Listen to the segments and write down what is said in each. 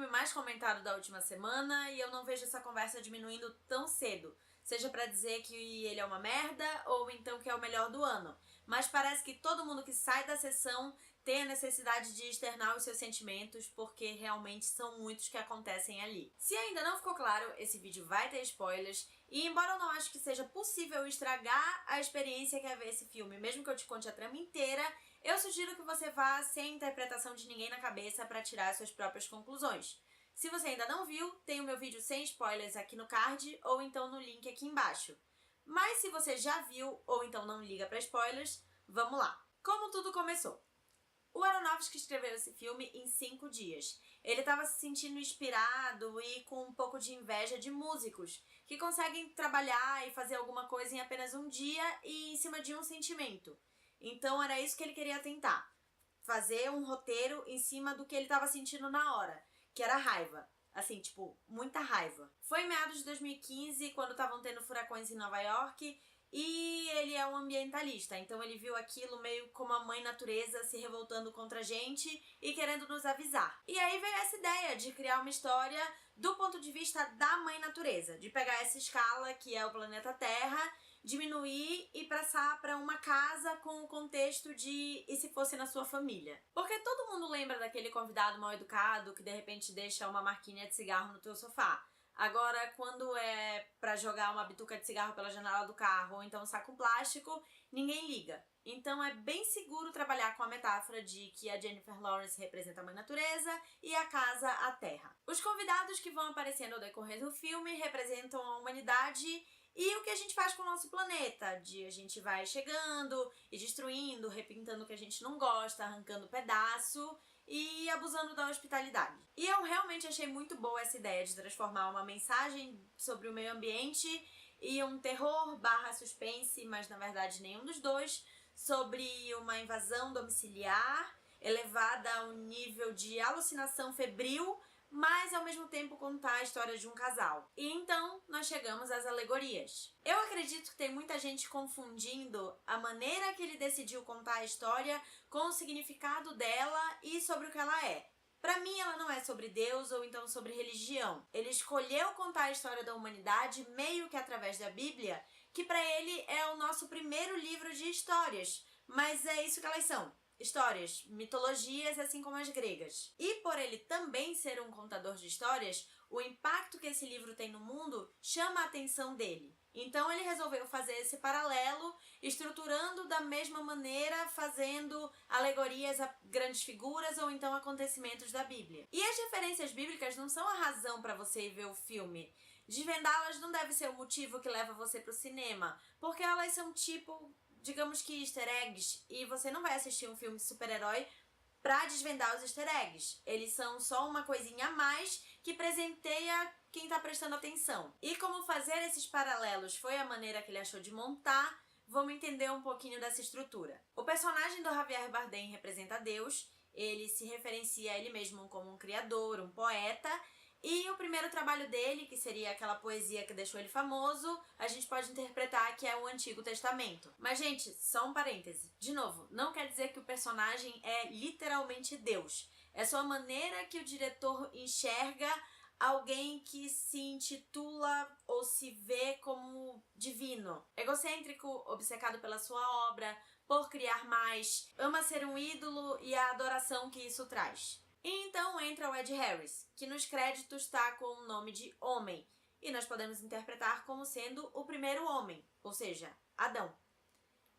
filme mais comentado da última semana e eu não vejo essa conversa diminuindo tão cedo. Seja pra dizer que ele é uma merda ou então que é o melhor do ano. Mas parece que todo mundo que sai da sessão tem a necessidade de externar os seus sentimentos, porque realmente são muitos que acontecem ali. Se ainda não ficou claro, esse vídeo vai ter spoilers, e embora eu não acho que seja possível estragar a experiência que é ver esse filme, mesmo que eu te conte a trama inteira, eu sugiro que você vá sem interpretação de ninguém na cabeça para tirar suas próprias conclusões. Se você ainda não viu, tem o meu vídeo sem spoilers aqui no card ou então no link aqui embaixo. Mas se você já viu ou então não liga para spoilers, vamos lá. Como tudo começou? O Aronofsky escreveu esse filme em 5 dias. Ele estava se sentindo inspirado e com um pouco de inveja de músicos, que conseguem trabalhar e fazer alguma coisa em apenas um dia e em cima de um sentimento. Então era isso que ele queria tentar. Fazer um roteiro em cima do que ele estava sentindo na hora, que era raiva. Assim, tipo, muita raiva. Foi em meados de 2015, quando estavam tendo furacões em Nova York, e ele é um ambientalista, então ele viu aquilo meio como a mãe natureza se revoltando contra a gente e querendo nos avisar. E aí veio essa ideia de criar uma história do ponto de vista da mãe natureza, de pegar essa escala que é o planeta Terra, diminuir e passar para uma casa com o contexto de e se fosse na sua família. Porque todo mundo lembra daquele convidado mal educado que de repente deixa uma marquinha de cigarro no teu sofá. Agora, quando é pra jogar uma bituca de cigarro pela janela do carro ou então um saco plástico, ninguém liga. Então é bem seguro trabalhar com a metáfora de que a Jennifer Lawrence representa a mãe natureza e a casa a terra. Os convidados que vão aparecendo ao decorrer do filme representam a humanidade e o que a gente faz com o nosso planeta, de a gente vai chegando e destruindo, repintando o que a gente não gosta, arrancando pedaço e abusando da hospitalidade. E eu realmente achei muito boa essa ideia de transformar uma mensagem sobre o meio ambiente e um terror / suspense, mas na verdade nenhum dos dois, sobre uma invasão domiciliar elevada a um nível de alucinação febril, mas ao mesmo tempo contar a história de um casal. E então nós chegamos às alegorias. Eu acredito que tem muita gente confundindo a maneira que ele decidiu contar a história com o significado dela e sobre o que ela é. Pra mim, ela não é sobre Deus ou então sobre religião. Ele escolheu contar a história da humanidade meio que através da Bíblia, que pra ele é o nosso primeiro livro de histórias, mas é isso que elas são. Histórias, mitologias, assim como as gregas. E por ele também ser um contador de histórias, o impacto que esse livro tem no mundo chama a atenção dele. Então ele resolveu fazer esse paralelo, estruturando da mesma maneira, fazendo alegorias a grandes figuras ou então acontecimentos da Bíblia. E as referências bíblicas não são a razão para você ir ver o filme. Desvendá-las não deve ser o motivo que leva você pro cinema, porque elas são tipo, digamos que easter eggs, e você não vai assistir um filme de super-herói pra desvendar os easter eggs. Eles são só uma coisinha a mais que presenteia quem tá prestando atenção. E como fazer esses paralelos foi a maneira que ele achou de montar, vamos entender um pouquinho dessa estrutura. O personagem do Javier Bardem representa Deus, ele se referencia a ele mesmo como um criador, um poeta, e o primeiro trabalho dele, que seria aquela poesia que deixou ele famoso, a gente pode interpretar que é o Antigo Testamento. Mas, gente, só um parêntese. De novo, não quer dizer que o personagem é literalmente Deus. É só a maneira que o diretor enxerga alguém que se intitula ou se vê como divino. Egocêntrico, obcecado pela sua obra, por criar mais, ama ser um ídolo e a adoração que isso traz. E então entra o Ed Harris, que nos créditos está com o nome de homem, e nós podemos interpretar como sendo o primeiro homem, ou seja, Adão.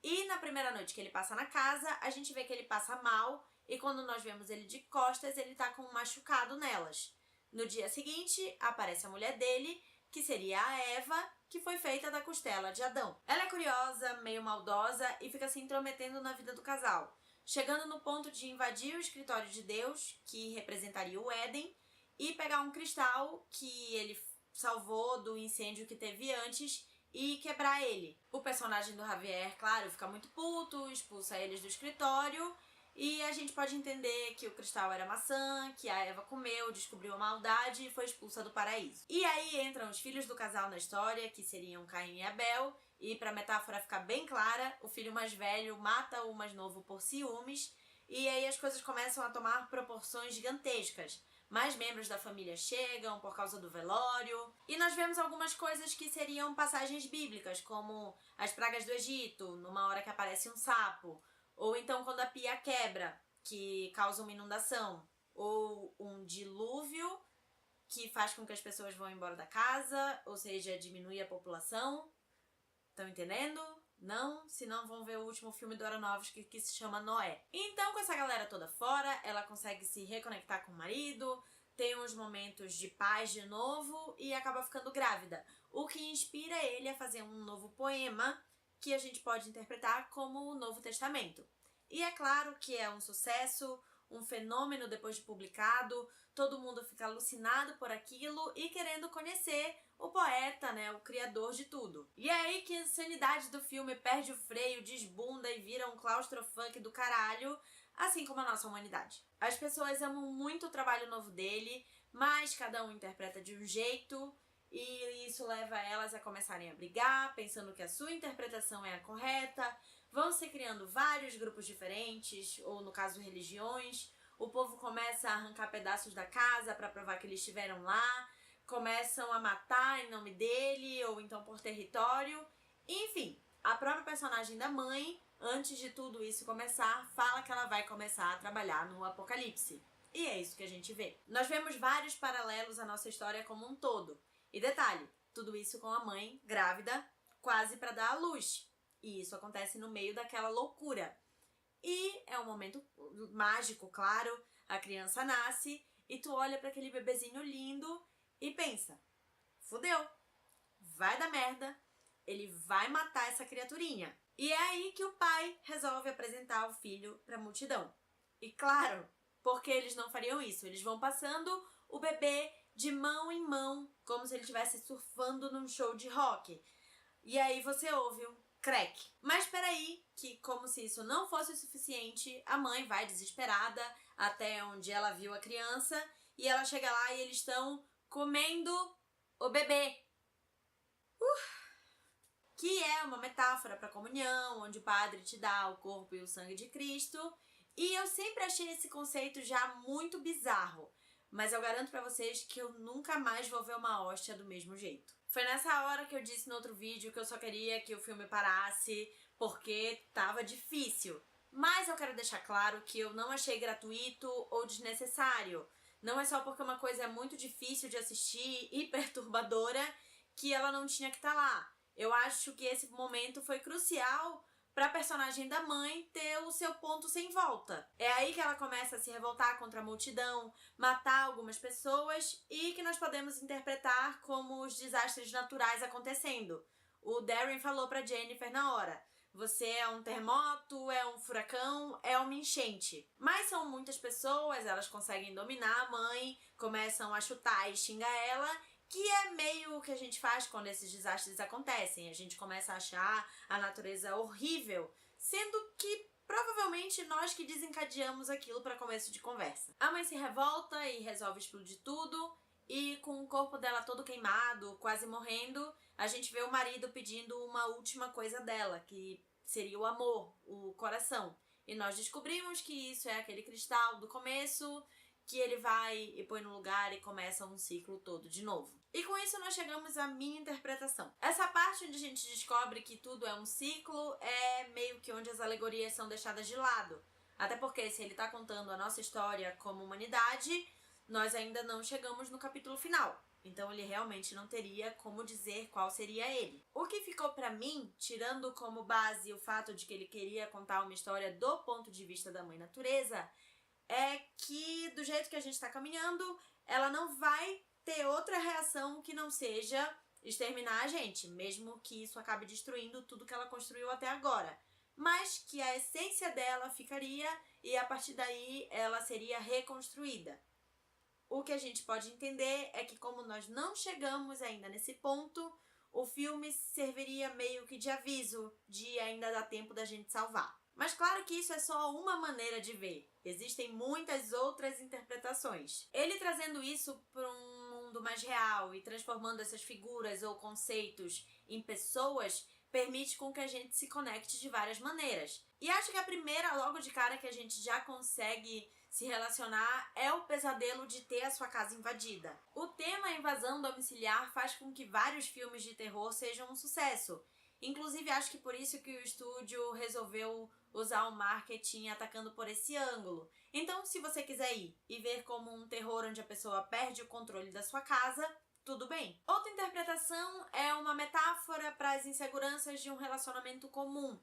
E na primeira noite que ele passa na casa, a gente vê que ele passa mal, e quando nós vemos ele de costas, ele tá com um machucado nelas. No dia seguinte, aparece a mulher dele, que seria a Eva, que foi feita da costela de Adão. Ela é curiosa, meio maldosa, e fica se intrometendo na vida do casal, chegando no ponto de invadir o escritório de Deus, que representaria o Éden, e pegar um cristal que ele salvou do incêndio que teve antes e quebrar ele. O personagem do Javier, claro, fica muito puto, expulsa eles do escritório, e a gente pode entender que o cristal era maçã, que a Eva comeu, descobriu a maldade e foi expulsa do paraíso. E aí entram os filhos do casal na história, que seriam Caim e Abel, e pra metáfora ficar bem clara, o filho mais velho mata o mais novo por ciúmes, e aí as coisas começam a tomar proporções gigantescas. mais membros da família chegam por causa do velório. E nós vemos algumas coisas que seriam passagens bíblicas, como as pragas do Egito, numa hora que aparece um sapo, ou então quando a pia quebra, que causa uma inundação, ou um dilúvio que faz com que as pessoas vão embora da casa, ou seja, diminui a população. Estão entendendo? Não? Senão vão ver o último filme do Aronofsky que se chama Noé. Então, com essa galera toda fora, ela consegue se reconectar com o marido, tem uns momentos de paz de novo e acaba ficando grávida. O que inspira ele a fazer um novo poema que a gente pode interpretar como o Novo Testamento. E é claro que é um sucesso, um fenômeno depois de publicado, todo mundo fica alucinado por aquilo e querendo conhecer o poeta, né, o criador de tudo. E é aí que a insanidade do filme perde o freio, desbunda e vira um claustrofunk do caralho, assim como a nossa humanidade. As pessoas amam muito o trabalho novo dele, mas cada um interpreta de um jeito, e isso leva elas a começarem a brigar, pensando que a sua interpretação é a correta, vão se criando vários grupos diferentes, ou no caso religiões, o povo começa a arrancar pedaços da casa para provar que eles estiveram lá, começam a matar em nome dele, ou então por território, enfim, a própria personagem da mãe, antes de tudo isso começar, fala que ela vai começar a trabalhar no apocalipse. E é isso que a gente vê. Nós vemos vários paralelos à nossa história como um todo. E detalhe, tudo isso com a mãe grávida, quase para dar à luz. E isso acontece no meio daquela loucura. E é um momento mágico, claro, a criança nasce e tu olha para aquele bebezinho lindo e pensa, fudeu, vai dar merda, ele vai matar essa criaturinha. E é aí que o pai resolve apresentar o filho para a multidão. E claro, porque eles não fariam isso, eles vão passando o bebê de mão em mão, como se ele estivesse surfando num show de rock. E aí você ouve um crack. Mas peraí, que como se isso não fosse o suficiente, a mãe vai desesperada até onde ela viu a criança e ela chega lá e eles estão comendo o bebê. Que é uma metáfora para a comunhão, onde o padre te dá o corpo e o sangue de Cristo. E eu sempre achei esse conceito já muito bizarro. Mas eu garanto pra vocês que eu nunca mais vou ver uma hóstia do mesmo jeito. Foi nessa hora que eu disse no outro vídeo que eu só queria que o filme parasse porque tava difícil. Mas eu quero deixar claro que eu não achei gratuito ou desnecessário. Não é só porque uma coisa é muito difícil de assistir e perturbadora que ela não tinha que estar lá. Eu acho que esse momento foi crucial para a personagem da mãe ter o seu ponto sem volta. É aí que ela começa a se revoltar contra a multidão, matar algumas pessoas e que nós podemos interpretar como os desastres naturais acontecendo. O Darren falou para Jennifer na hora, você é um terremoto, é um furacão, é uma enchente. Mas são muitas pessoas, elas conseguem dominar a mãe, começam a chutar e xingar ela, que é meio o que a gente faz quando esses desastres acontecem. A gente começa a achar a natureza horrível, sendo que provavelmente nós que desencadeamos aquilo para começo de conversa. A mãe se revolta e resolve explodir tudo, e com o corpo dela todo queimado, quase morrendo, a gente vê o marido pedindo uma última coisa dela, que seria o amor, o coração. E nós descobrimos que isso é aquele cristal do começo, que ele vai e põe no lugar e começa um ciclo todo de novo. E com isso nós chegamos à minha interpretação. Essa parte onde a gente descobre que tudo é um ciclo é meio que onde as alegorias são deixadas de lado. Até porque se ele tá contando a nossa história como humanidade, nós ainda não chegamos no capítulo final. Então ele realmente não teria como dizer qual seria ele. O que ficou pra mim, tirando como base o fato de que ele queria contar uma história do ponto de vista da mãe natureza, é que do jeito que a gente tá caminhando, ela não vai ter outra reação que não seja exterminar a gente, mesmo que isso acabe destruindo tudo que ela construiu até agora. Mas que a essência dela ficaria e a partir daí ela seria reconstruída. O que a gente pode entender é que como nós não chegamos ainda nesse ponto, o filme serviria meio que de aviso de ainda dar tempo da gente salvar. Mas claro que isso é só uma maneira de ver. Existem muitas outras interpretações. Ele trazendo isso para um mundo mais real e transformando essas figuras ou conceitos em pessoas permite com que a gente se conecte de várias maneiras. E acho que a primeira, logo de cara, que a gente já consegue se relacionar é o pesadelo de ter a sua casa invadida. O tema invasão domiciliar faz com que vários filmes de terror sejam um sucesso. Inclusive, acho que por isso que o estúdio resolveu usar o marketing atacando por esse ângulo. Então, se você quiser ir e ver como um terror onde a pessoa perde o controle da sua casa, tudo bem. Outra interpretação é uma metáfora para as inseguranças de um relacionamento comum.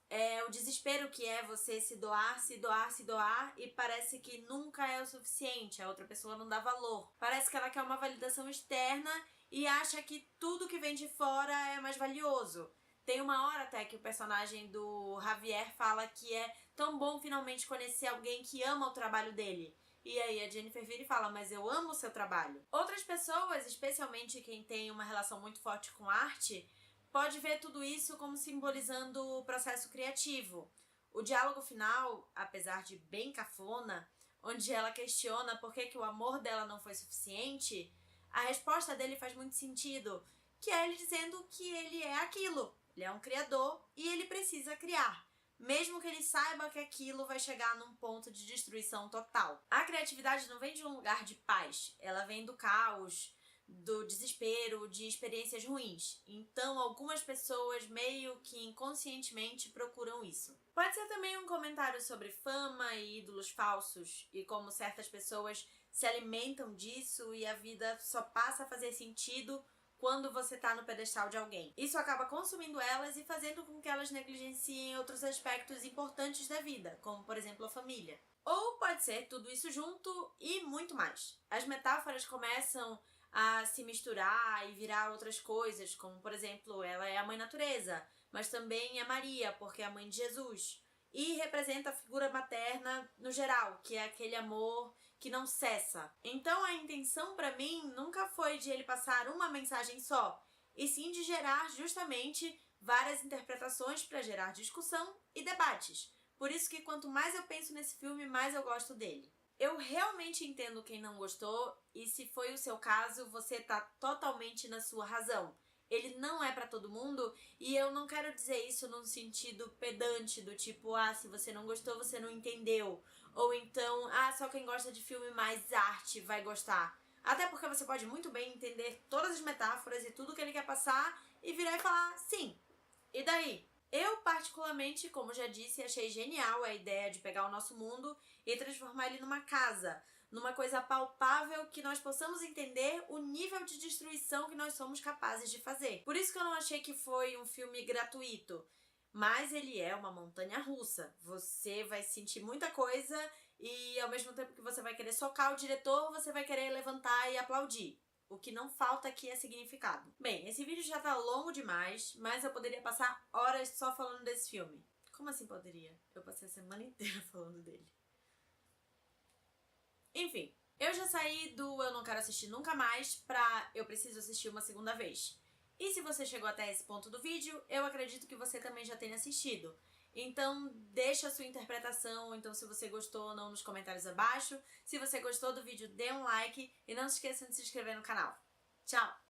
É o desespero que é você se doar, se doar, se doar e parece que nunca é o suficiente, a outra pessoa não dá valor. Parece que ela quer uma validação externa e acha que tudo que vem de fora é mais valioso. Tem uma hora até que o personagem do Javier fala que é tão bom finalmente conhecer alguém que ama o trabalho dele. E aí a Jennifer vira e fala, mas eu amo o seu trabalho. Outras pessoas, especialmente quem tem uma relação muito forte com arte, pode ver tudo isso como simbolizando o processo criativo. O diálogo final, apesar de bem cafona, onde ela questiona por que o amor dela não foi suficiente, a resposta dele faz muito sentido, que é ele dizendo que ele é aquilo. Ele é um criador e ele precisa criar, mesmo que ele saiba que aquilo vai chegar num ponto de destruição total. A criatividade não vem de um lugar de paz, ela vem do caos, do desespero, de experiências ruins. Então, algumas pessoas meio que inconscientemente procuram isso. Pode ser também um comentário sobre fama e ídolos falsos e como certas pessoas se alimentam disso e a vida só passa a fazer sentido quando você tá no pedestal de alguém. Isso acaba consumindo elas e fazendo com que elas negligenciem outros aspectos importantes da vida, como por exemplo a família. Ou pode ser tudo isso junto e muito mais. As metáforas começam a se misturar e virar outras coisas, como por exemplo, ela é a mãe natureza, mas também é Maria, porque é a mãe de Jesus. E representa a figura materna no geral, que é aquele amor que não cessa. Então a intenção pra mim nunca foi de ele passar uma mensagem só, e sim de gerar justamente várias interpretações para gerar discussão e debates. Por isso que quanto mais eu penso nesse filme, mais eu gosto dele. Eu realmente entendo quem não gostou, e se foi o seu caso, você tá totalmente na sua razão. Ele não é pra todo mundo, e eu não quero dizer isso num sentido pedante, do tipo, se você não gostou, você não entendeu. Ou então, só quem gosta de filme mais arte vai gostar. Até porque você pode muito bem entender todas as metáforas e tudo que ele quer passar e virar e falar, sim, e daí? Eu, particularmente, como já disse, achei genial a ideia de pegar o nosso mundo e transformar ele numa casa, numa coisa palpável que nós possamos entender o nível de destruição que nós somos capazes de fazer. Por isso que eu não achei que foi um filme gratuito, mas ele é uma montanha-russa. Você vai sentir muita coisa e ao mesmo tempo que você vai querer socar o diretor, você vai querer levantar e aplaudir. O que não falta aqui é significado. Bem, esse vídeo já tá longo demais, mas eu poderia passar horas só falando desse filme. Como assim poderia? Eu passei a semana inteira falando dele. Enfim, eu já saí do eu não quero assistir nunca mais pra eu preciso assistir uma segunda vez. E se você chegou até esse ponto do vídeo, eu acredito que você também já tenha assistido. Então, deixa a sua interpretação, então se você gostou ou não nos comentários abaixo. Se você gostou do vídeo, dê um like e não se esqueça de se inscrever no canal. Tchau!